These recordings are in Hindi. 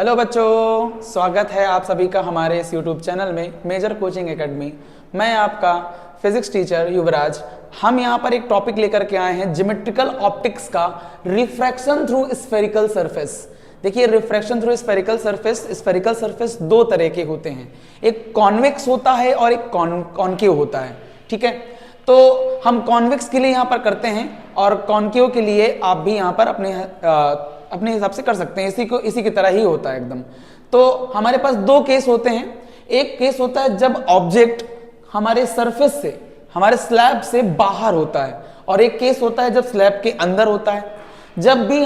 हेलो बच्चों, स्वागत है आप सभी का हमारे इस यूट्यूब चैनल में मेजर कोचिंग एकेडमी। मैं आपका फिजिक्स टीचर युवराज। हम यहाँ पर एक टॉपिक लेकर के आए हैं ज्योमेट्रिकल ऑप्टिक्स का, रिफ्रैक्शन थ्रू स्फेरिकल सरफेस। देखिए, रिफ्रैक्शन थ्रू स्फेरिकल सरफेस दो तरह के होते हैं, एक कॉन्वेक्स होता है और एक कॉनकेव होता है। ठीक है, तो हम कॉन्वेक्स के लिए यहाँ पर करते हैं और कॉनकेव के लिए आप भी यहाँ पर अपने हिसाब से कर सकते हैं। इसी की तरह ही होता है एकदम। तो हमारे पास दो केस होते हैं। एक केस होता है जब ऑब्जेक्ट हमारे सरफेस से, हमारे स्लैब से बाहर होता है, और एक केस होता है जब स्लैब के अंदर होता है। जब भी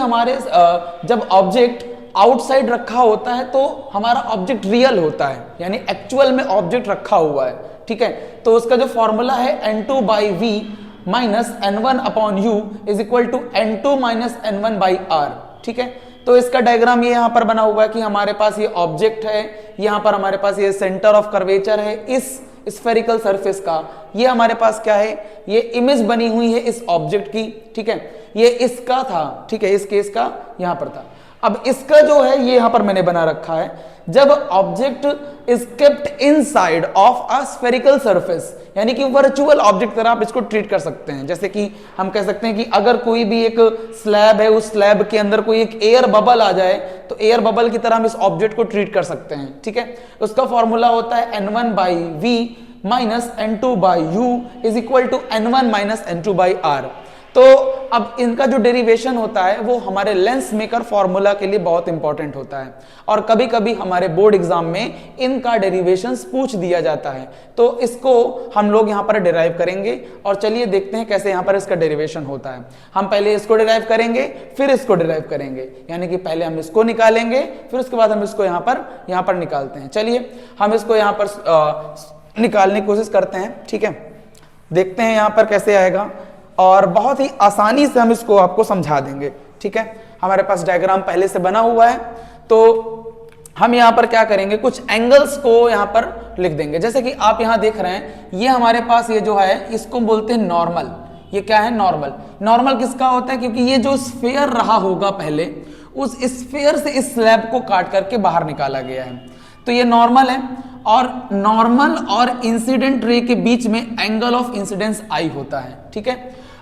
जब ऑब्जेक्ट आउटसाइड रखा होता है तो हमारा ऑब्जेक्ट रियल होता है, यानी एक्चुअल में ऑब्जेक्ट रखा हुआ है। ठीक है, तो उसका जो फॉर्मूला है N2/V minus N1/U is equal to N2 minus N1/R। ठीक है, तो इसका डायग्राम ये यहां पर बना हुआ है कि हमारे पास ये ऑब्जेक्ट है, यहां पर हमारे पास ये सेंटर ऑफ कर्वेचर है इस स्फेरिकल सरफेस का। ये हमारे पास क्या है, ये इमेज बनी हुई है इस ऑब्जेक्ट की। ठीक है, ये इसका था। ठीक है, इस केस का यहां पर था। अब इसका जो है ये यहां पर मैंने बना रखा है, जब object is kept inside of a spherical surface, यानी कि वर्चुअल ऑब्जेक्ट तरह आप इसको ट्रीट कर सकते हैं। जैसे कि हम कह सकते हैं कि अगर कोई भी एक स्लैब है, उस स्लैब के अंदर कोई एक एयर बबल आ जाए तो एयर बबल की तरह हम इस ऑब्जेक्ट को ट्रीट कर सकते हैं। ठीक है, उसका फॉर्मूला होता है N1/V minus N2/U is equal to N1 minus N2/R। तो अब इनका जो डेरिवेशन होता है वो हमारे लेंस मेकर फॉर्मूला के लिए बहुत इंपॉर्टेंट होता है, और कभी कभी हमारे बोर्ड एग्जाम में इनका डेरिवेशंस पूछ दिया जाता है। तो इसको हम लोग यहाँ पर डिराइव करेंगे, और चलिए देखते हैं कैसे यहाँ पर इसका डेरिवेशन होता है। हम पहले इसको डिराइव करेंगे, फिर इसको डिराइव करेंगे, यानी कि पहले हम इसको निकालेंगे, फिर उसके बाद हम इसको यहाँ पर निकालते हैं। चलिए हम इसको यहाँ पर निकालने की कोशिश करते हैं। ठीक है, देखते हैं यहाँ पर कैसे आएगा, और बहुत ही आसानी से हम इसको आपको समझा देंगे। ठीक है, हमारे पास डायग्राम पहले से बना हुआ है, तो हम यहाँ पर क्या करेंगे, कुछ एंगल्स को यहाँ पर लिख देंगे। जैसे कि आप यहाँ देख रहे हैं, ये हमारे पास ये जो है इसको बोलते हैं नॉर्मल। ये क्या है, नॉर्मल। नॉर्मल किसका होता है, क्योंकि ये जो स्फीयर रहा होगा पहले, उस स्फीयर से इस स्लैब को काट करके बाहर निकाला गया है, तो ये नॉर्मल है। और नॉर्मल और इंसिडेंट रे के बीच में एंगल ऑफ इंसिडेंस आई होता है। ठीक है,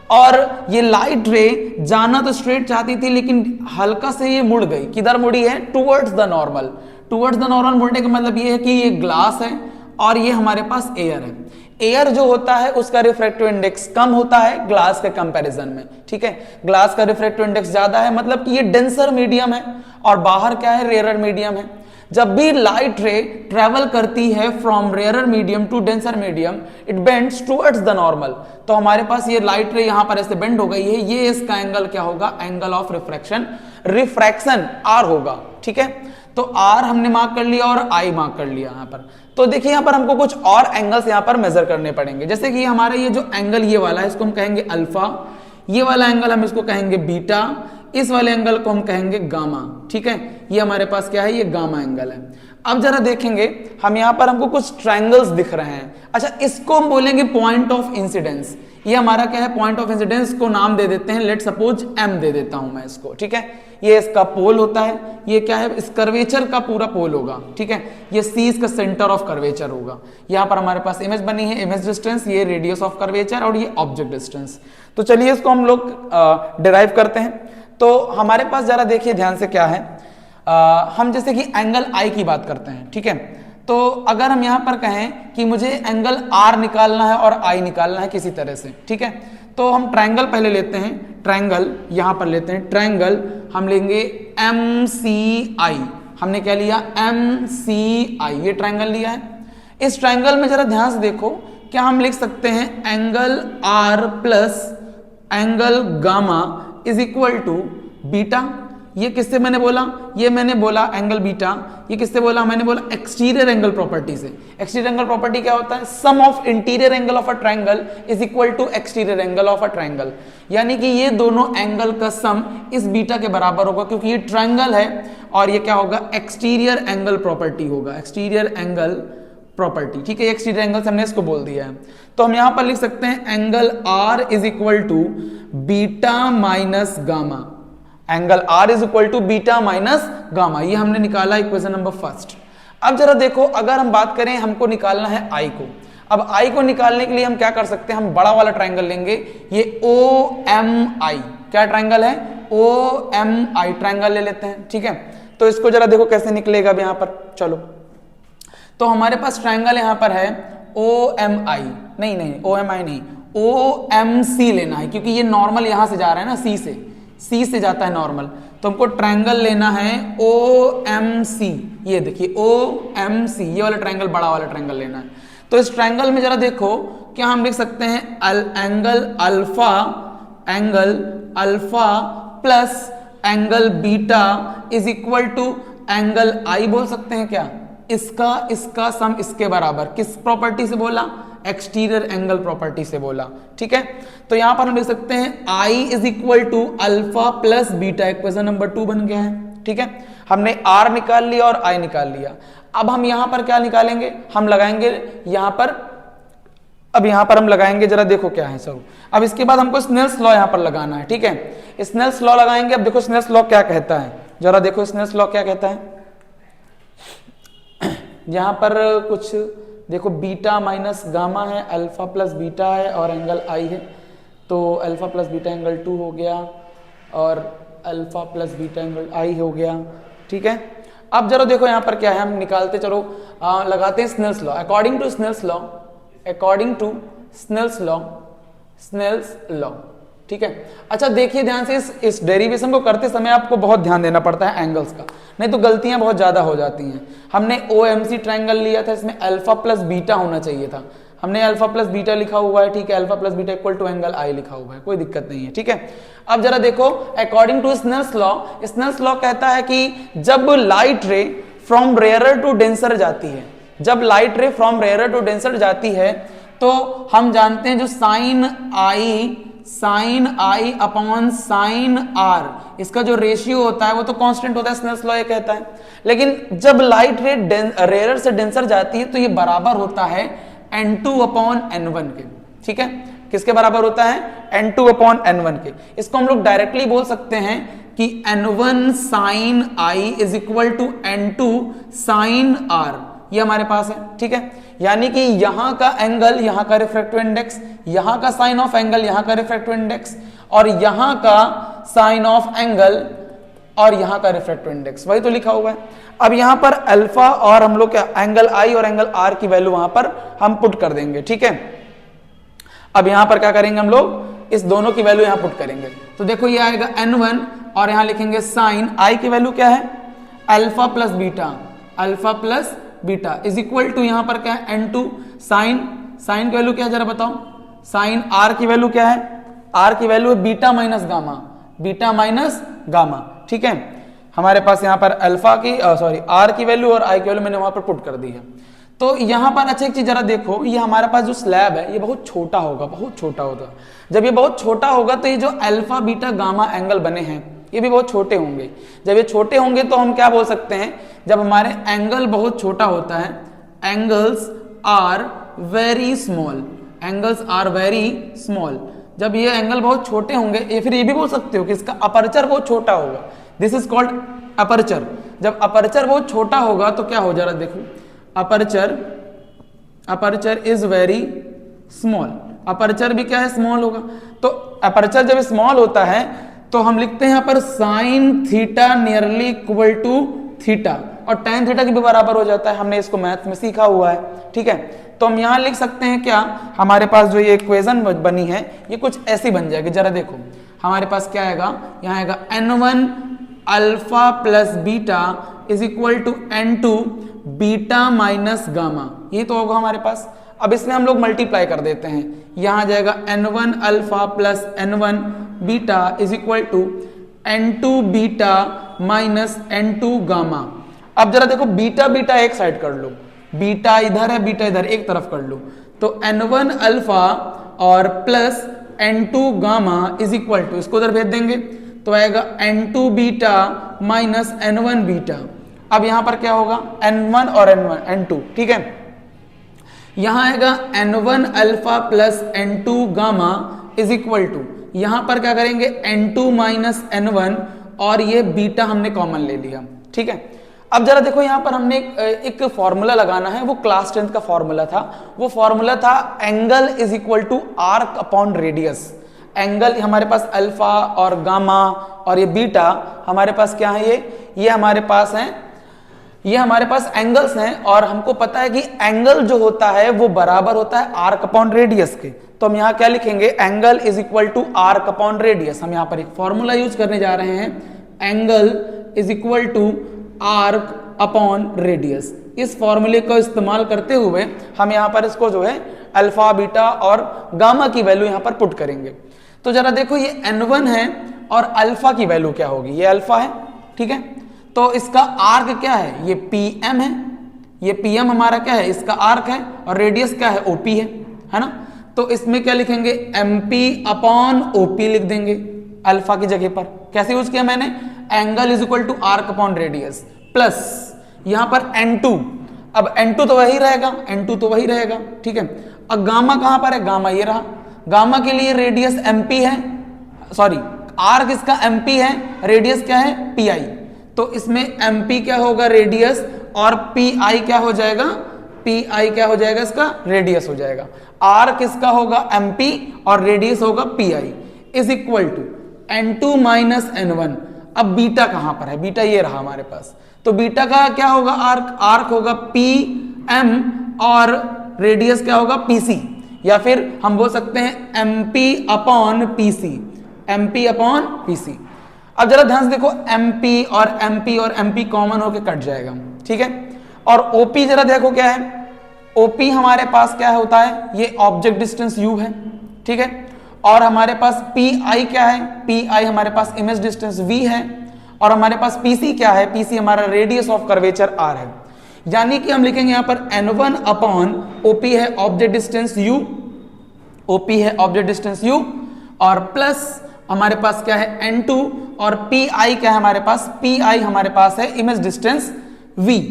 और ये लाइट रे जाना तो स्ट्रेट चाहती थी, लेकिन हल्का से ये मुड़ गई। किधर मुड़ी है, towards the normal. Towards the normal मुड़ने का मतलब ये है कि ये ग्लास है और ये हमारे पास एयर है। एयर जो होता है उसका रिफ्रैक्टिव इंडेक्स कम होता है ग्लास के कंपैरिजन में। ठीक है, ग्लास का रिफ्रैक्टिव इंडेक्स ज्यादा है, मतलब कि ये डेंसर मीडियम है, और बाहर क्या है, रेयरर मीडियम है। जब भी लाइट रे ट्रेवल करती है from rarer medium to denser medium, it bends towards the normal. तो हमारे पास ये लाइट रे यहां पर ऐसे बेंड हो गई है, ये इसका एंगल क्या होगा, एंगल ऑफ रिफ्रैक्शन R होगा। ठीक है, तो R हमने मार्क कर लिया और I मार्क कर लिया यहाँ पर। तो देखिए यहाँ पर हमको कुछ और एंगल्स यहाँ पर मेजर करने पड़ेंगे। जैसे कि हमारा ये जो एंगल ये वाला है, इसको हम कहेंगे अल्फा, ये वाला एंगल हम इसको कहेंगे बीटा, इस वाले एंगल को हम कहेंगे गामा। ठीक है, ये हमारे पास क्या है, ये गामा एंगल है। अब जरा देखेंगे, हम यहाँ पर हमको कुछ ट्रायंगल्स दिख रहे हैं। अच्छा, इसको हम बोलेंगे पॉइंट ऑफ इंसिडेंस। ये हमारा क्या है, पॉइंट ऑफ इंसिडेंस को नाम दे देते हैं, लेट सपोज M दे देता हूं मैं इसको। ठीक है, ये इसका पोल होता है, ये क्या है, इस कर्वेचर का पूरा पोल होगा। ठीक है, ये C इसका सेंटर ऑफ कर्वेचर होगा। यहाँ पर हमारे पास इमेज बनी है, इमेज डिस्टेंस, ये रेडियस ऑफ कर्वेचर, और ये ऑब्जेक्ट डिस्टेंस। तो चलिए इसको हम लोग डिराइव करते हैं। तो हमारे पास जरा देखिए ध्यान से क्या है, हम जैसे कि एंगल I की बात करते हैं। ठीक है, तो अगर हम यहाँ पर कहें कि मुझे एंगल R निकालना है और I निकालना है किसी तरह से, ठीक है, तो हम ट्रायंगल पहले लेते हैं। ट्रायंगल यहाँ पर लेते हैं, ट्रायंगल हम लेंगे MCI। हमने क्या लिया, MCI, ये ट्रायंगल लिया है। इस ट्रायंगल में जरा ध्यान से देखो, क्या हम लिख सकते हैं angle R plus angle gamma is equal to beta. ये किससे मैंने बोला, ये मैंने बोला एंगल बीटा। ये किससे बोला, मैंने बोला एक्सटीरियर एंगल प्रॉपर्टी से। एक्सटीरियर एंगल प्रॉपर्टी क्या होता है, sum of interior angle of a triangle is equal to exterior angle of a triangle, यानी कि ये दोनों एंगल का सम इस बीटा के बराबर होगा, क्योंकि ये ट्रायंगल है और ये क्या होगा, एक्सटीरियर एंगल प्रॉपर्टी होगा, एक्सटीरियर एंगल प्रॉपर्टी। ठीक है, एक्सटीरियर एंगल हमने इसको बोल दिया है। तो हम यहां पर लिख सकते हैं angle R is equal to beta minus gamma. Angle R is equal to beta minus gamma, ये हमने निकाला इक्वेशन नंबर फर्स्ट। अब जरा देखो, अगर हम बात करें, हमको निकालना है आई को। अब आई को निकालने के लिए हम क्या कर सकते हैं, हम बड़ा वाला ट्रायंगल लेंगे, ये ओ एम आई, क्या ट्रायंगल है, ओ एम आई ट्रायंगल ले लेते हैं, ठीक है। तो इसको जरा देखो कैसे निकलेगा अब यहाँ पर, चलो। तो हमारे पास ट्रायंगल यहाँ पर है ओ एम आई, नहीं ओ एम आई नहीं, ओ एम सी लेना है, क्योंकि ये नॉर्मल यहां से जा रहा है ना, सी से जाता है नॉर्मल, तो हमको ट्रायंगल लेना है ओ एम सी। ये देखिए ओ एम सी, ये वाला ट्रायंगल, बड़ा वाला ट्रायंगल लेना है। तो इस ट्रायंगल में जरा देखो, क्या हम लिख सकते हैं, angle alpha plus angle beta is equal to angle I बोल सकते हैं क्या, इसका सम इसके बराबर, किस प्रॉपर्टी से बोला, एक्सटीरियर एंगल प्रॉपर्टी से बोला, ठीक है। तो यहां पर हम लिख सकते हैं I is equal to alpha plus beta, equation number 2 बन गया है, ठीक है। हमने आर निकाल लिया और आई निकाल लिया। अब हम यहां पर क्या निकालेंगे, हम लगाएंगे यहां पर, अब यहां पर हम लगाएंगे, जरा देखो क्या है सर। अब इसके बाद हमको स्नेल्स लॉ यहां पर लगाना है, ठीक है। स्नेल्स लॉ लगाएंगे। अब देखो स्नेल्स लॉ क्या कहता है, जरा देखो स्नेल्स लॉ क्या कहता है। यहां पर कुछ देखो, बीटा माइनस गामा है, अल्फा प्लस बीटा है और एंगल आई है, तो अल्फा प्लस बीटा एंगल 2 हो गया और अल्फा प्लस बीटा एंगल आई हो गया, ठीक है। अब जरा देखो यहां पर क्या है, हम निकालते चलो, लगाते हैं Snell's law. According to Snell's law, ठीक है। अच्छा देखिए ध्यान से, इस डेरिवेशन को करते समय आपको बहुत ध्यान देना पड़ता है एंगल्स का, नहीं तो गलतियां बहुत ज्यादा हो जाती हैं। हमने OMC ट्रायंगल लिया था, इसमें अल्फा प्लस बीटा होना चाहिए था, हमने अल्फा प्लस बीटा लिखा हुआ है, ठीक है। Alpha plus beta equal to angle I लिखा हुआ है, कोई दिक्कत नहीं है, ठीक है। अब जरा देखो, अकॉर्डिंग टू स्नेल्स लॉ कहता है कि जब लाइट रे फ्रॉम रेयरर टू डेंसर जाती है, जब लाइट रे फ्रॉम रेयरर टू डेंसर जाती है, तो हम जानते हैं जो sine I upon sine R, इसका जो रेशियो होता है वो तो कांस्टेंट होता है, स्नेल्स लॉ ये कहता है। लेकिन जब लाइट रे रेयर से डेंसर जाती है तो ये बराबर होता है n2 अपॉन n1 के, ठीक है। किसके बराबर होता है, n2 अपॉन n1 के। इसको हम लोग डायरेक्टली बोल सकते हैं कि n1 sine I is equal to n2 sine R, ये हमारे पास है, ठीक है। यानी कि यहां का एंगल, यहां का रिफ्रैक्टिव इंडेक्स, यहां का साइन ऑफ एंगल, यहां का रिफ्रैक्टिव इंडेक्स, और यहां का साइन ऑफ एंगल और यहां का रिफ्रैक्टिव इंडेक्स, वही तो लिखा हुआ है। अब यहां पर अल्फा और हम लोग क्या, एंगल आई और एंगल आर की वैल्यू वहां पर हम पुट कर देंगे, ठीक है। अब यहां पर क्या करेंगे, हम लोग इस दोनों की वैल्यू यहां पुट करेंगे, तो देखो ये आएगा n1 और यहां लिखेंगे साइन आई की वैल्यू क्या है, alpha plus beta is equal to यहां पर क्या है n2 साइन की वैल्यू क्या है जरा बताओ, साइन आर की वैल्यू क्या है, आर की वैल्यू है बीटा माइनस गामा, ठीक है। हमारे पास यहां पर अल्फा की आर की वैल्यू और आई की वैल्यू मैंने वहां पर पुट कर दी है। तो यहां पर अच्छा एक चीज जरा देखो, ये हमारे पास जो स्लैब है ये बहुत छोटा होगा, बहुत छोटा होगा। जब ये बहुत छोटा होगा तो ये जो अल्फा बीटा गामा एंगल बने हैं ये भी बहुत छोटे होंगे। जब ये छोटे होंगे तो हम क्या बोल सकते हैं, जब हमारे एंगल बहुत छोटा होता है, एंगल्स आर वेरी स्मॉल, जब ये एंगल बहुत छोटे होंगे, या फिर ये भी बोल सकते हो कि इसका अपर्चर बहुत छोटा होगा, दिस इज कॉल्ड अपर्चर। जब अपर्चर बहुत छोटा होगा तो क्या हो, जरा देखो, aperture is very small, aperture भी क्या है, स्मॉल होगा। तो अपर्चर जब स्मॉल होता है तो हम लिखते हैं यहां पर sine theta nearly equal to theta, और टेन थीटा के भी बराबर हो जाता है, हमने इसको मैथ में सीखा हुआ है, ठीक है। तो हम यहां लिख सकते हैं क्या, हमारे पास जो ये इक्वेशन बनी है ये कुछ ऐसी बन जाएगी, जरा देखो हमारे पास क्या आएगा, यहां आएगा n1 alpha plus beta is equal to n2 beta minus gamma, ये तो होगा हमारे पास। अब इसमें हम लोग मल्टीप्लाई कर देते हैं, यहां आ जाएगा n1 alpha plus n1 beta is equal to n2 beta minus n2 gamma. अब जरा देखो बीटा एक साइड कर लो, बीटा इधर है, बीटा इधर, एक तरफ कर लो, तो n1 अल्फा और plus n2 gamma is equal to, इसको उधर भेज देंगे तो आएगा n2 beta minus n1 beta. अब यहां पर क्या होगा, n1 और n2, ठीक है। यहां आएगा n1 alpha plus n2 gamma is equal to, यहां पर क्या करेंगे n2 माइनस n1 और ये बीटा हमने कॉमन ले लिया, ठीक है। अब जरा देखो यहाँ पर हमने एक फॉर्मूला लगाना है, वो क्लास 10th का फॉर्मूला था। वो फॉर्मूला था angle is equal to arc upon radius. Angle हमारे पास अल्फा और गामा और ये बीटा हमारे पास क्या है, ये हमारे पास है, ये हमारे पास एंगल्स हैं और हमको पता है कि एंगल जो होता है वो बराबर होता है आर्क अपॉन रेडियस के। तो हम यहाँ क्या लिखेंगे, angle is equal to arc upon radius. हम यहाँ पर एक फॉर्मूला यूज करने जा रहे हैं, angle is equal to arc upon radius. इस फॉर्मूले को इस्तेमाल करते हुए हम यहाँ पर इसको जो है अल्फा बीटा और गामा की वैल्यू यहाँ पर पुट करेंगे। तो जरा देखो ये n1 है और अल्फा की वैल्यू क्या होगी, ये अल्फा है, ठीक है। तो इसका आर्क क्या है, ये pm है, ये pm हमारा क्या है, इसका आर्क है, और रेडियस क्या है, op है ना। तो इसमें क्या लिखेंगे, mp अपॉन op लिख देंगे अल्फा की जगह पर। कैसे यूज किया मैंने, angle is equal to arc upon radius plus यहां पर n2। अब n2 तो वही रहेगा, n2 तो वही रहेगा, ठीक है। अब गामा कहां पर है, गामा ये रहा। गामा के लिए रेडियस mp है, सॉरी आर्क इसका mp है, रेडियस क्या है pi। तो इसमें mp क्या होगा रेडियस, और pi क्या हो जाएगा, pi क्या हो जाएगा, इसका रेडियस हो जाएगा। आर्क इसका होगा mp और रेडियस होगा pi is equal to n2 minus n1। अब बीटा कहां पर है, बीटा ये रहा हमारे पास। तो बीटा का क्या होगा, आर्क, आर्क होगा pm और रेडियस क्या होगा pc, या फिर हम बोल सकते हैं mp upon pc, mp upon pc। अब जरा ध्यान से देखो, mp और mp कॉमन होके कट जाएगा, ठीक है। और op जरा देखो क्या है, op हमारे पास क्या होता है, ये ऑब्जेक्ट डिस्टेंस u है, ठीक है। और हमारे पास pi क्या है, pi हमारे पास इमेज डिस्टेंस v है, और हमारे पास pc क्या है, pc हमारा रेडियस ऑफ कर्वेचर r है। यानी कि हम लिखेंगे यहां पर n1 अपॉन op है ऑब्जेक्ट डिस्टेंस u, op है ऑब्जेक्ट डिस्टेंस u, और प्लस हमारे पास क्या है n2, और pi क्या है हमारे पास, pi हमारे पास है इमेज डिस्टेंस v,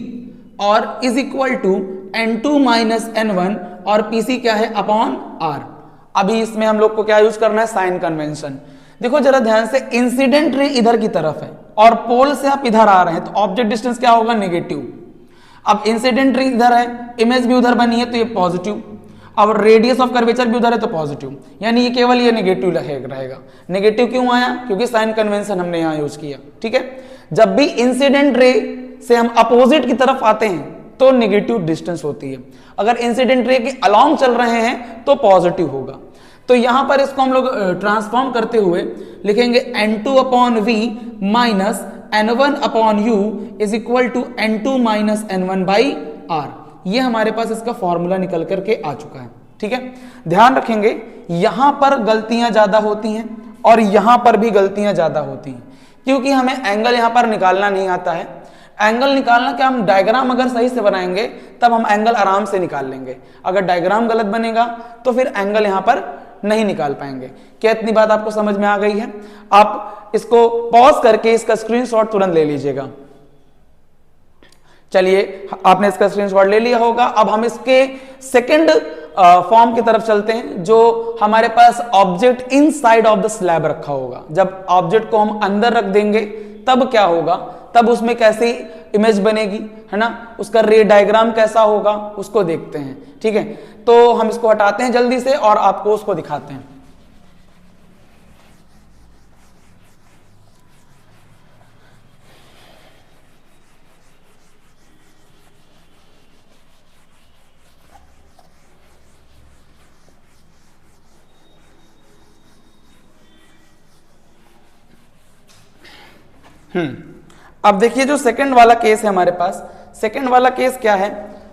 और is equal to n2 minus n1, और pc क्या है अपॉन r। अभी इसमें हम लोग को क्या यूज करना है, साइन कन्वेंशन। देखो जरा ध्यान से, इंसिडेंट रे इधर की तरफ है और पोल से आप इधर आ रहे हैं, तो ऑब्जेक्ट डिस्टेंस क्या होगा, नेगेटिव। अब इंसिडेंट रे इधर है, इमेज भी उधर बनी है, तो ये पॉजिटिव। अब रेडियस ऑफ कर्वेचर भी उधर है, तो पॉजिटिव, यानी ये केवल ये नेगेटिव रहेगा। नेगेटिव क्यों आया, क्योंकि साइन कन्वेंशन हमने यहाँ यूज किया, ठीक है। जब भी इंसिडेंट रे से हम अपोजिट की तरफ आते हैं तो नेगेटिव डिस्टेंस होती है, अगर इंसिडेंट रे के अलोंग चल रहे हैं तो पॉजिटिव होगा। तो यहां पर इसको हम लोग ट्रांसफॉर्म करते हुए लिखेंगे n2 upon v minus n1 upon u is equal to n2 minus n1 by r। ये हमारे पास इसका फॉर्मूला निकल करके आ चुका है, ठीक है। ध्यान रखेंगे, यहां पर गलतियां ज्यादा होती हैं और यहां पर भी गलतियां ज्यादा होती हैं, क्योंकि हमें एंगल यहां पर निकालना नहीं आता है। एंगल निकालना क्या, हम डायग्राम अगर सही से बनाएंगे तब हम एंगल आराम से निकाल लेंगे। अगर डायग्राम गलत बनेगा तो फिर एंगल यहां पर नहीं निकाल पाएंगे। क्या इतनी बात आपको समझ में आ गई है? आप इसको पॉज करके इसका स्क्रीनशॉट तुरंत ले लीजिएगा। चलिए, आपने इसका स्क्रीनशॉट ले लिया होगा। अब हम इसके सेकंड फॉर्म की तरफ चलते हैं, जो हमारे पास object inside of the slab रखा होगा। जब ऑब्जेक्ट को हम अंदर रख देंगे तब क्या होगा, तब उसमें कैसी इमेज बनेगी, है ना, उसका रे डायग्राम कैसा होगा उसको देखते हैं, ठीक है। तो हम इसको हटाते हैं जल्दी से और आपको उसको दिखाते हैं। अब देखिए, जो सेकंड वाला केस है हमारे पास, सेकंड वाला केस क्या है,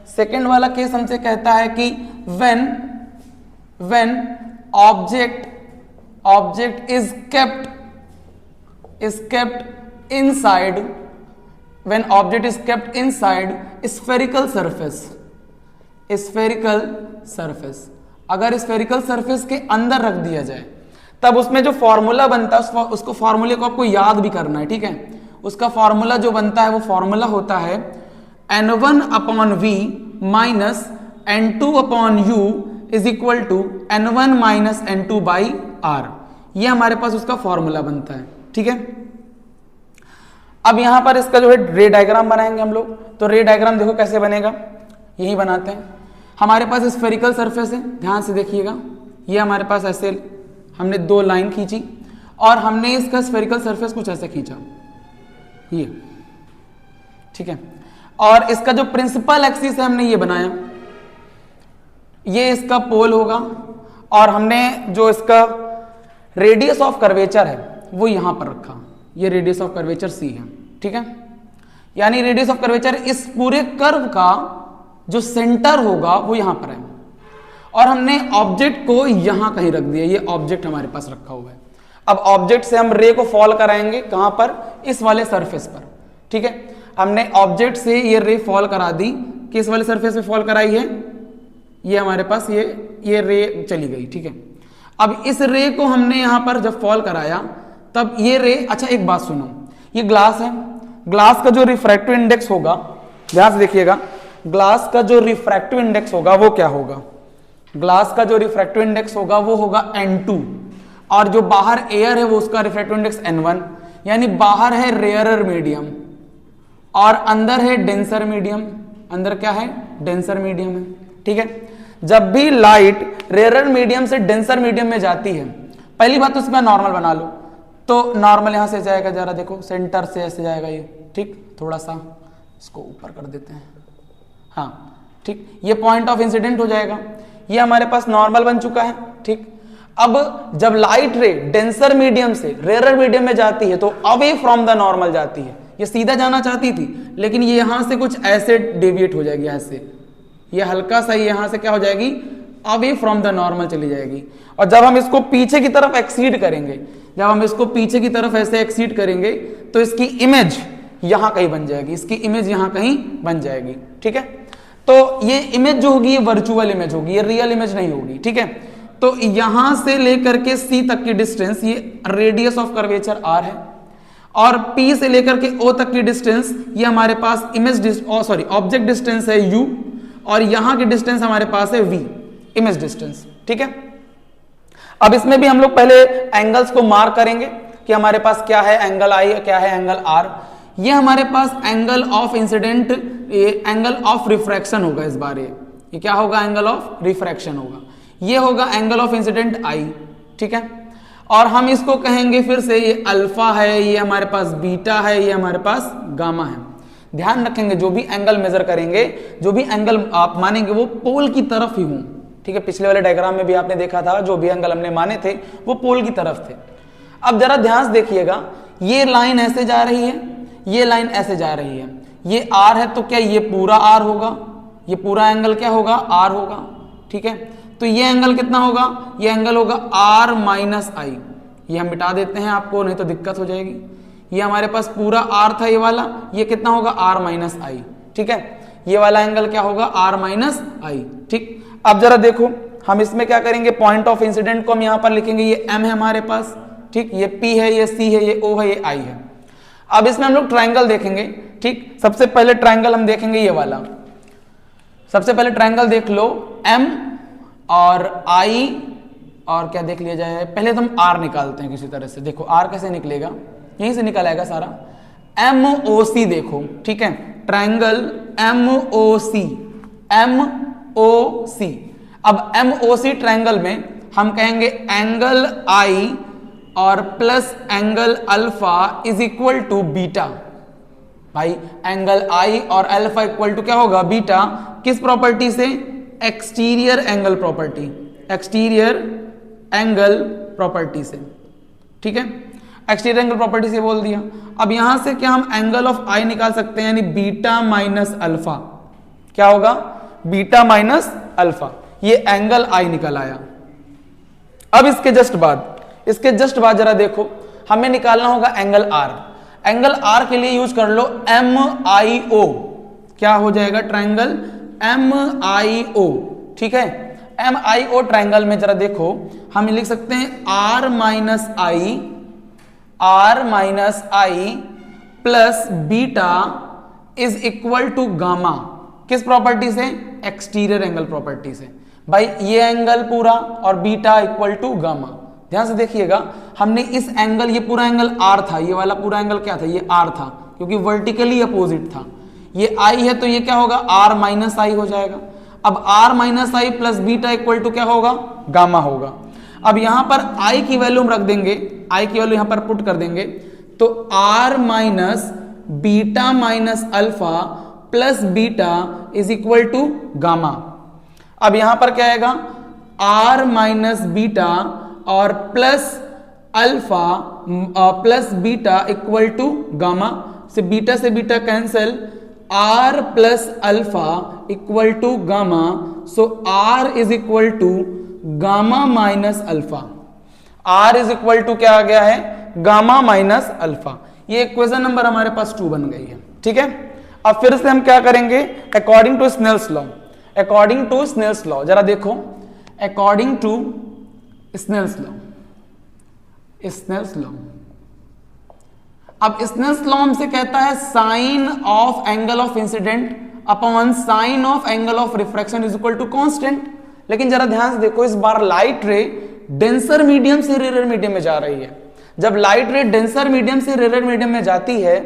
सेकंड वाला केस हमसे कहता है कि when object is kept inside, when object is kept inside spherical surface, अगर स्फेरिकल सरफेस के अंदर रख दिया जाए तब उसमें जो फॉर्मूला बनता है उसको फॉर्मूले को आपको याद भी करना है, ठीक है। उसका फॉर्मूला जो बनता है वो फॉर्मूला होता है n1 upon v minus n2 upon u is equal to n1 minus n2 by r। ये हमारे पास उसका फॉर्मूला बनता है, ठीक है। अब यहां पर इसका जो है रे डायग्राम बनाएंगे हम लोग। तो रे डायग्राम देखो कैसे बनेगा, यही बनाते हैं। हमारे पास स्फेरिकल सरफेस है, ध्यान से देखिएगा, ये हमारे पास ऐसे हमने दो लाइन खींची और हमने इसका स्फेरिकल सरफेस कुछ ऐसे खींचा, ये ठीक है। और इसका जो प्रिंसिपल एक्सिस है हमने ये बनाया, ये इसका पोल होगा और हमने जो इसका रेडियस ऑफ कर्वेचर है वो यहां पर रखा, ये रेडियस ऑफ कर्वेचर सी है, ठीक है। यानी रेडियस ऑफ कर्वेचर इस पूरे कर्व का जो सेंटर होगा वो यहां पर है और हमने ऑब्जेक्ट को यहां कहीं रख दिया, ये ऑब्जेक्ट हमारे पास रखा हुआ है। अब ऑब्जेक्ट से हम रे को फॉल कराएंगे कहां पर, इस वाले सरफेस पर, ठीक है। हमने ऑब्जेक्ट से ये रे फॉल करा दी, किस वाले सरफेस पे फॉल कराई है, ये हमारे पास ये रे चली गई, ठीक है। अब इस रे को हमने यहां पर जब फॉल कराया तब ये रे, अच्छा एक बात सुनो, ये ग्लास है, ग्लास का जो रिफ्रैक्टिव इंडेक्स होगा, ध्यान से देखिएगा, ग्लास का जो रिफ्रैक्टिव इंडेक्स होगा वो क्या होगा, ग्लास का जो रिफ्रैक्टिव इंडेक्स होगा वो होगा N2 और जो बाहर एयर है वो उसका रिफ्रैक्टिव इंडेक्स N1। यानी बाहर है रेयरर मीडियम और अंदर है डेंसर मीडियम, अंदर क्या है, डेंसर मीडियम है, ठीक है। जब भी लाइट रेयरर मीडियम से डेंसर मीडियम में जाती है, पहली बात तो इसमें नॉर्मल बना लो, तो नॉर्मल यहां से जाएगा, जरा देखो सेंटर से ऐसे जाएगा ये, ठीक, थोड़ा सा इसको ऊपर कर देते हैं, हाँ ठीक, ये पॉइंट ऑफ इंसिडेंट हो जाएगा, ये हमारे पास नॉर्मल बन चुका है, ठीक। अब जब लाइट रे डेंसर मीडियम से रेयरर मीडियम में जाती है तो अवे फ्रॉम द नॉर्मल जाती है, ये सीधा जाना चाहती थी लेकिन ये यहां से कुछ ऐसे डेविएट हो जाएगी, ऐसे ये हल्का सा यहां से क्या हो जाएगी, अवे फ्रॉम द नॉर्मल चली जाएगी। और जब हम इसको पीछे की तरफ एक्सीड करेंगे, जब हम इसको पीछे की तरफ ऐसे एक्सीड करेंगे तो इसकी इमेज यहां कहीं बन जाएगी, इसकी इमेज यहां कहीं बन जाएगी, ठीक है। तो ये इमेज जो होगी ये वर्चुअल इमेज होगी, ये रियल इमेज नहीं होगी, ठीक है। तो यहां से लेकर के सी तक की डिस्टेंस ये रेडियस ऑफ कर्वेचर आर है और पी से लेकर के ओ तक की डिस्टेंस ये हमारे पास इमेज ऑब्जेक्ट डिस्टेंस है यू और यहां की डिस्टेंस हमारे पास है वी, इमेज डिस्टेंस, ठीक है। अब इसमें भी हम लोग पहले एंगल्स को मार्क करेंगे कि हमारे पास क्या है एंगल आई, क्या है एंगल आर। ये हमारे पास angle of incident, angle of refraction होगा, इस बार ये क्या होगा, एंगल ऑफ रिफ्रैक्शन होगा, ये होगा एंगल ऑफ इंसिडेंट आई, ठीक है। और हम इसको कहेंगे फिर से, ये अल्फा है, ये हमारे पास बीटा है, ये हमारे पास गामा है। ध्यान रखेंगे जो भी एंगल मेजर करेंगे, जो भी एंगल आप मानेंगे वो पोल की तरफ ही हों, ठीक है। पिछले वाले डायग्राम में भी आपने देखा था जो भी एंगल हमने माने थे वो पोल की तरफ थे। अब जरा ध्यान से देखिएगा, ये लाइन ऐसे जा रही है, ये लाइन ऐसे जा रही है, ये आर है, तो क्या ये पूरा आर होगा, ये पूरा एंगल क्या होगा, आर होगा, ठीक है। तो ये एंगल कितना होगा, ये एंगल होगा आर माइनस आई, ये हम मिटा देते हैं आपको नहीं तो दिक्कत हो जाएगी। ये हमारे पास पूरा आर था ये वाला, ये कितना होगा, आर माइनस आई, ठीक है। ये वाला एंगल क्या होगा, आर माइनस आई, ठीक। अब जरा देखो हम इसमें क्या करेंगे, पॉइंट ऑफ इंसिडेंट को हम यहां पर लिखेंगे, ये एम है हमारे पास, ठीक, ये पी है, ये सी है, ये ओ है, ये आई है। अब इसमें हम लोग ट्राइंगल देखेंगे, ठीक। सबसे पहले ट्राइंगल हम देखेंगे ये वाला, सबसे पहले ट्राइंगल देख लो, एम और आई और क्या देख लिया जाए, पहले तो हम आर निकालते हैं किसी तरह से। देखो आर कैसे निकलेगा, यहीं से निकल आएगा सारा। एम ओ सी देखो, ठीक है, ट्राइंगल एम ओ सी, एम ओ सी। अब एम ओ सी ट्राइंगल में हम कहेंगे एंगल आई और plus angle alpha is equal to beta. भाई एंगल आई और अल्फा इक्वल टू क्या होगा, बीटा। किस प्रॉपर्टी से, exterior angle property, exterior angle property से, ठीक है, एक्सटीरियर एंगल प्रॉपर्टी से बोल दिया। अब यहां से क्या हम एंगल ऑफ आई निकाल सकते हैं, यानी बीटा माइनस अल्फा, क्या होगा, बीटा माइनस अल्फा, ये एंगल आई निकल आया। अब इसके जस्ट बाद जरा देखो, हमें निकालना होगा एंगल आर। एंगल आर के लिए यूज कर लो एम आई ओ, क्या हो जाएगा, ट्राइंगल एम आई ओ, ठीक है। एम आई ओ ट्राइंगल में जरा देखो हम लिख सकते हैं R minus I plus beta is equal to gamma. किस प्रॉपर्टी से, एक्सटीरियर एंगल प्रॉपर्टी से। भाई ये एंगल पूरा और बीटा इक्वल टू गामा। ध्यान से देखिएगा, हमने इस एंगल, ये पूरा एंगल आर था, ये वाला पूरा एंगल क्या था, ये आर था, क्योंकि वर्टिकली अपोजिट था। ये आई है तो ये क्या होगा, आर माइनस आई हो जाएगा। अब R minus I plus beta equal to क्या होगा, गामा होगा। अब यहां पर आई की वैल्यू हम रख देंगे, आई की वैल्यू यहां पर पुट कर देंगे, तो R minus beta minus alpha plus beta is equal to gamma. अब यहां पर क्या आएगा, आर माइनस बीटा और plus alpha plus beta equal to gamma, से beta cancel, R plus alpha equal to gamma, so R is equal to gamma minus alpha. R is equal to क्या आ गया है, गामा माइनस अल्फा। ये इक्वेशन नंबर हमारे पास 2 बन गई है। ठीक है, अब फिर से हम क्या करेंगे, according to Snell's law, according to Snell's law जरा देखो, according to Snell's law, Snell's law. अब स्नेल्स लॉ हमसे कहता है sine of angle of incidence upon sine of angle of refraction is equal to constant. लेकिन जरा ध्यान से देखो, इस बार लाइट रे डेंसर मीडियम से रेयर मीडियम में जा रही है। जब लाइट रे डेंसर मीडियम से रेयर मीडियम में जाती है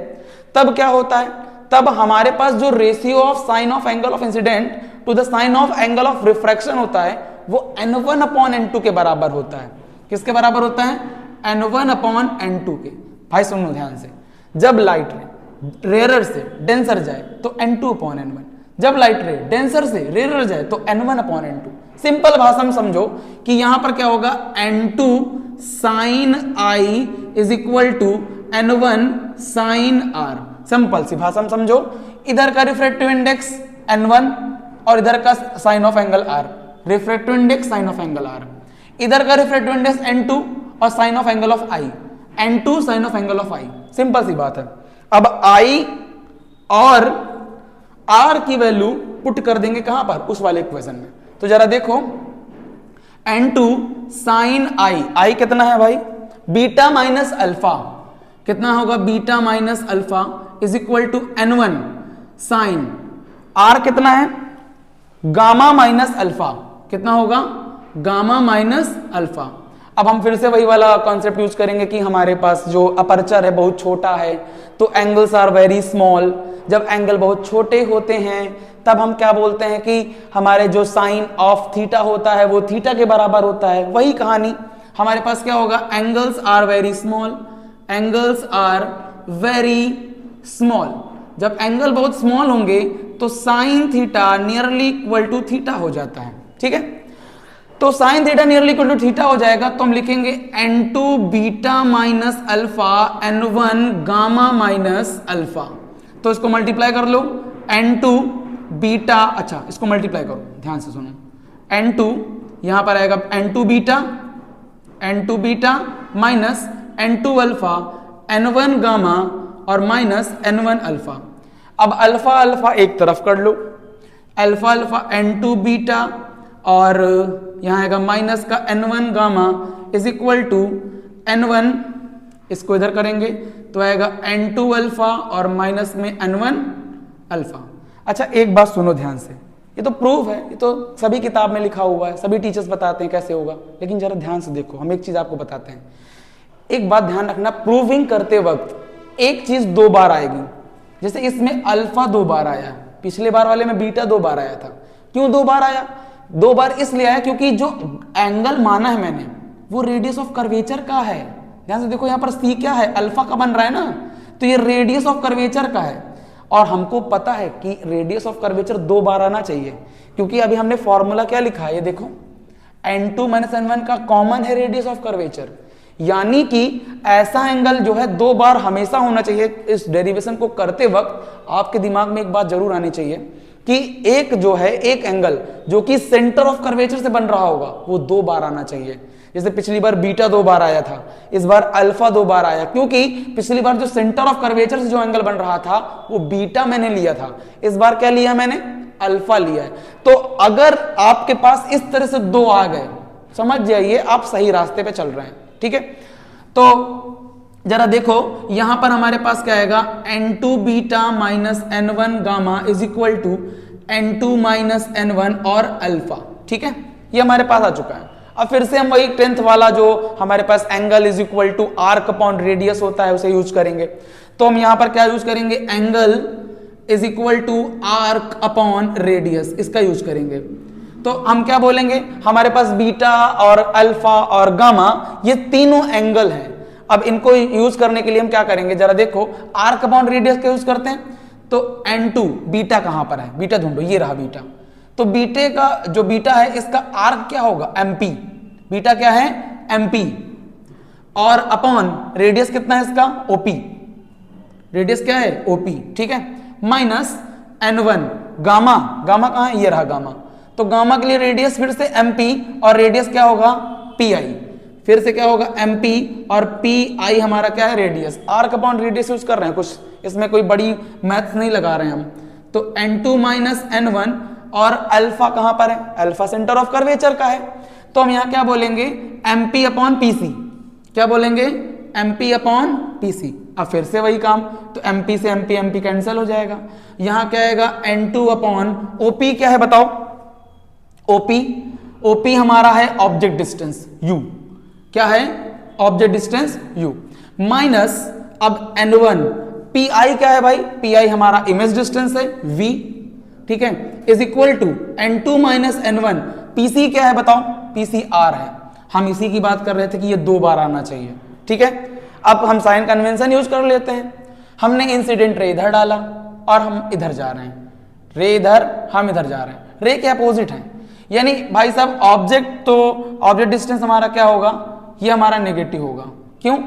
तब क्या होता है, तब हमारे पास जो ratio of sine of angle of incidence to the sine of angle of refraction होता है वो n1 अपॉन n2 के बराबर होता है। किसके बराबर होता है, n1 अपॉन n2 के। भाई सुनो ध्यान से, जब लाइट रे रेयर से डेंसर जाए तो n2 अपॉन n1, जब लाइट रे डेंसर से रेयर जाए तो n1 अपॉन n2। सिंपल भाषा में समझो कि यहां पर क्या होगा, n2 sine I is equal to n1 sine R. Simple सी भाषा में समझो, इधर का रिफ्रैक्टिव इंडेक्स n1 और इधर का sine of angle r, refractive index sine of angle r, इधर का रिफ्रैक्टिव इंडेक्स n2 और sine of angle of i, n2 sine of angle of i। Simple सी बात है। अब i और r की वैल्यू पुट कर देंगे कहां पर, उस वाले इक्वेशन में। तो जरा देखो, n2 साइन i कितना है भाई, बीटा माइनस अल्फा, कितना होगा, beta minus alpha is equal to n1 sine, r कितना है, गामा माइनस अल्फा, कितना होगा, गामा माइनस अल्फा। अब हम फिर से वही वाला कॉन्सेप्ट यूज करेंगे कि हमारे पास जो अपर्चर है बहुत छोटा है तो एंगल्स आर वेरी स्मॉल। जब एंगल बहुत छोटे होते हैं तब हम क्या बोलते हैं कि हमारे जो साइन ऑफ थीटा होता है वो थीटा के बराबर होता है। वही कहानी हमारे पास क्या होगा, angles are very small, angles are very small. जब एंगल बहुत स्मॉल होंगे तो sine theta nearly equal to theta हो जाता है। ठीक है, तो sine theta nearly equal to theta हो जाएगा तो हम लिखेंगे n2 beta minus alpha n1 gamma minus alpha. तो इसको मल्टीप्लाई कर लो, n2 बीटा, अच्छा इसको मल्टीप्लाई करो, ध्यान से सुनो, n2 यहां पर आएगा n2 beta minus n2 alpha n1 gamma और माइनस n1 अल्फा। अब अल्फा अल्फा एक तरफ कर लो, अल्फा अल्फा n2 बीटा और यहां आएगा माइनस का n1 gamma is equal to n1, इसको इधर करेंगे तो आएगा n2 अल्फा और माइनस में n1 अल्फा। अच्छा एक बात सुनो ध्यान से, ये तो प्रूफ है, ये तो सभी किताब में लिखा हुआ है, सभी टीचर्स बताते हैं कैसे होगा, लेकिन जरा ध्यान से देखो, हम एक चीज आपको बताते हैं। एक बात ध्यान रखना, प्रूविंग करते वक्त एक चीज 2 बार आएगी। जैसे इसमें अल्फा 2 बार आया, पिछले बार वाले में बीटा 2 बार आया था। क्यों 2 बार आया, 2 बार इसलिए आया क्योंकि जो एंगल माना है मैंने वो रेडियस ऑफ कर्वेचर का है। ध्यान से देखो, यहां पर सी क्या है, अल्फा का बन रहा है ना, तो ये रेडियस ऑफ कर्वेचर का है। और हमको पता है कि रेडियस ऑफ कर्वेचर 2 बार आना चाहिए, क्योंकि अभी हमने फॉर्मूला क्या लिखा है, ये देखो n2 माइनस n1 का कॉमन है रेडियस ऑफ कर्वेचर, यानी कि ऐसा एंगल जो है 2 बार हमेशा होना चाहिए। इस डेरिवेशन को करते वक्त आपके दिमाग में एक बात जरूर आनी चाहिए कि एक जो है, एक एंगल जो कि सेंटर ऑफ कर्वेचर से बन रहा होगा वो 2 बार आना चाहिए। जैसे पिछली बार बीटा 2 बार आया था, इस बार अल्फा 2 बार आया, क्योंकि पिछली बार जो सेंटर ऑफ कर्वेचर से जो एंगल बन रहा था वो बीटा मैंने लिया था, इस बार क्या लिया मैंने, अल्फा लिया है। तो अगर आपके पास इस तरह से 2 आ गए, समझ जाइए आप सही रास्ते पे चल रहे हैं। ठीक है, तो जरा देखो यहां पर हमारे पास क्या आएगा, n2 beta minus n1 gamma is equal to n2 minus n1 और अल्फा। ठीक है, ये हमारे पास आ चुका है। अब फिर से हम वही 10th वाला जो हमारे पास angle is equal to arc upon radius होता है उसे यूज करेंगे। तो हम यहां पर क्या यूज करेंगे, angle is equal to arc upon radius, इसका यूज करेंगे। तो हम क्या बोलेंगे, हमारे पास बीटा और अल्फा और गामा ये तीनों एंगल हैं। अब इनको यूज करने के लिए हम क्या करेंगे, जरा देखो, आर्क अपॉन रेडियस का यूज करते हैं। तो N2 बीटा कहां पर है, बीटा ढूंढो, ये रहा बीटा। तो बीटे का जो बीटा है इसका आर्क क्या होगा, MP, बीटा क्या है MP, और अपॉन रेडियस कितना है इसका, OP, रेडियस क्या है OP, ठीक है, माइनस N1 गामा, गामा कहां है, ये रहा गामा। तो गामा के लिए रेडियस फिर से MP और रेडियस क्या होगा PI, फिर से क्या होगा MP और PI हमारा क्या है radius. Arc upon radius use कर रहे हैं, कुछ इसमें कोई बड़ी मैथ्स नहीं लगा रहे हैं हम। तो N2 माइनस N1 और अल्फा कहां पर है, अल्फा सेंटर ऑफ कर्वेचर का है। तो हम यहां क्या बोलेंगे, MP अपॉन PC, क्या बोलेंगे MP अपॉन PC। अब फिर से वही काम, तो MP से MP कैंसिल हो जाएगा। यहां क्या आएगा N2 अपॉन OP, क्या है बताओ, OP हमारा है ऑब्जेक्ट डिस्टेंस U, क्या है ऑब्जेक्ट डिस्टेंस U, माइनस अब N1, PI क्या है भाई, PI हमारा इमेज डिस्टेंस है V, ठीक है, is equal to N2 minus N1, PC क्या है बताओ, PC R है। हम इसी की बात कर रहे थे कि ये 2 बार आना चाहिए, ठीक है। अब हम साइन कन्वेंशन यूज कर लेते हैं। हमने इंसिडेंट रे इधर डाला और हम इधर जा रहे हैं, रे इधर, हम इधर जा रहे हैं, रे के अपोजिट है, यानी भाई साहब ऑब्जेक्ट, तो ऑब्जेक्ट डिस्टेंस हमारा क्या होगा, ये हमारा नेगेटिव होगा। क्यों,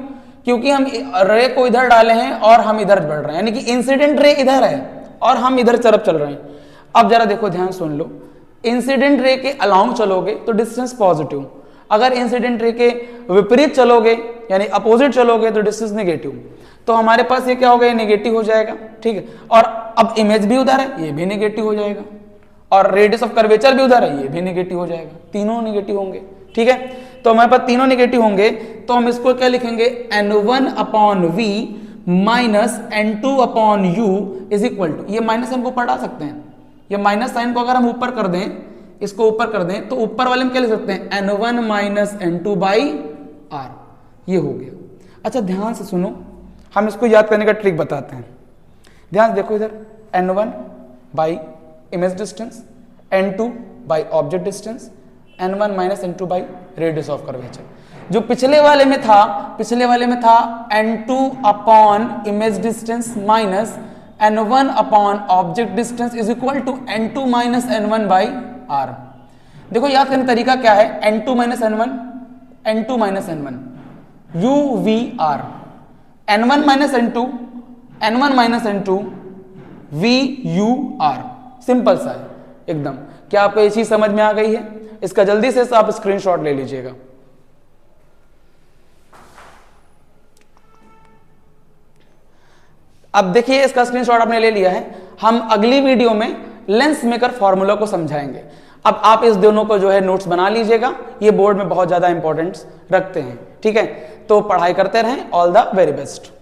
क्योंकि हम रे को इधर डाले हैं और हम इधर बढ़ रहे हैं, यानी कि इंसिडेंट रे इधर है और हम इधर तरफ चल रहे हैं। अब जरा देखो, ध्यान सुन लो, इंसिडेंट रे के अलोंग चलोगे तो डिस्टेंस पॉजिटिव, अगर इंसिडेंट रे के विपरीत चलोगे यानी अपोजिट चलोगे तो डिस्टेंस नेगेटिव। तो हमारे पास ये क्या होगा, ये नेगेटिव हो जाएगा, ठीक है। और अब इमेज भी उधर है, ये भी नेगेटिव हो जाएगा, और रेडियस ऑफ कर्वेचर भी उधर है, ये भी नेगेटिव हो जाएगा, तीनों नेगेटिव होंगे, ठीक है। तो हमारे पास तीनों नेगेटिव होंगे, तो हम इसको क्या लिखेंगे, N1 upon V minus N2 upon U is equal to, ये माइनस हम ऊपर डाल सकते हैं, ये माइनस साइन को अगर हम ऊपर कर दें, इसको ऊपर कर दें, तो ऊपर वाले में क्या लिख सकते हैं, N1 minus N2 by R, ये हो गया। अच्छा ध्यान से सुनो, हम इसको याद करने का ट्रिक बताते हैं। ध्यान देखो इधर, N1 by image distance, N2 by object distance, N1 minus N2 by radius of curvature. जो पिछले वाले में था N2 upon image distance minus N1 upon object distance is equal to N2 minus N1 by R। देखो याद करने का तरीका क्या है, N2 minus N1, N2 minus N1, UVR, N1 minus N2, N1 minus N2, VUR। Simple सा है एकदम। क्या आपको ये चीज समझ में आ गई है? इसका जल्दी से आप स्क्रीनशॉट ले लीजिएगा। अब देखिए इसका स्क्रीनशॉट आपने ले लिया है। हम अगली वीडियो में लेंस मेकर फॉर्मूला को समझाएंगे। अब आप इस दोनों को जो है नोट्स बना लीजिएगा, ये बोर्ड में बहुत ज्यादा इंपॉर्टेंस रखते हैं, ठीक है। तो पढ़ाई करते रहें। All the very best.